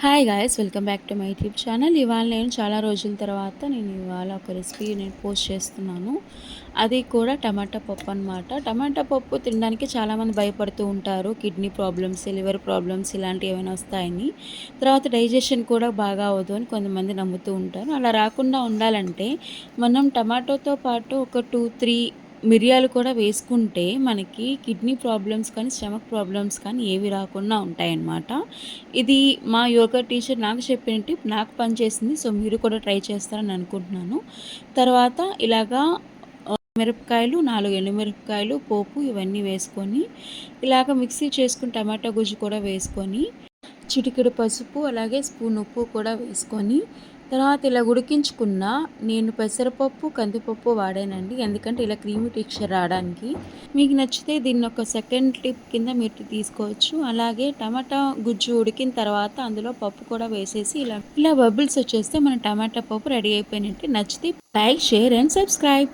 Hi guys, welcome back to my YouTube channel. ఇవాళ నేను చాలా రోజుల తర్వాత ఇవాళ ఒక రెసిపీ పోస్ట్ చేస్తున్నాను. అది కూడా టమాటా పప్పు అనమాట. టమాటా పప్పు తినడానికి చాలామంది భయపడుతూ ఉంటారు. కిడ్నీ ప్రాబ్లమ్స్, లివర్ ప్రాబ్లమ్స్ ఇలాంటివి ఏమైనా వస్తాయని. తర్వాత డైజెషన్ కూడా బాగా అవ్వదు అని కొంతమంది నమ్ముతూ ఉంటారు. అలా రాకుండా ఉండాలంటే మనం టమాటోతో పాటు ఒక 2-3 మిరియాలు కూడా వేసుకుంటే మనకి కిడ్నీ ప్రాబ్లమ్స్ కానీ, స్టమక్ ప్రాబ్లమ్స్ కానీ ఏవి రాకుండా ఉంటాయన్నమాట. ఇది మా యోగా టీచర్ నాకు చెప్పిన టిప్, నాకు పనిచేసింది. సో మీరు కూడా ట్రై చేస్తారని అనుకుంటున్నాను. తర్వాత ఇలాగా మిరపకాయలు, 4 ఎండుమిరపకాయలు, పోపు ఇవన్నీ వేసుకొని ఇలాగ మిక్సీ చేసుకుని టమాటా గుజ్జు కూడా వేసుకొని, చిటికెడు పసుపు, అలాగే స్పూన్ ఉప్పు కూడా వేసుకొని, తర్వాత ఇలా ఉడికించుకున్న నేను పెసరపప్పు, కందిపప్పు వాడానండి. ఎందుకంటే ఇలా క్రీమీ టెక్స్చర్ రావడానికి. మీకు నచ్చితే దీన్ని ఒక సెకండ్ టిప్ కింద మీరు తీసుకోవచ్చు. అలాగే టమాటా గుజ్జు ఉడికిన తర్వాత అందులో పప్పు కూడా వేసేసి ఇలా బబుల్స్ వచ్చేస్తే మన టమాటా పప్పు రెడీ అయిపోయినట్టు. నచ్చితే లైక్, షేర్ అండ్ సబ్స్క్రైబ్.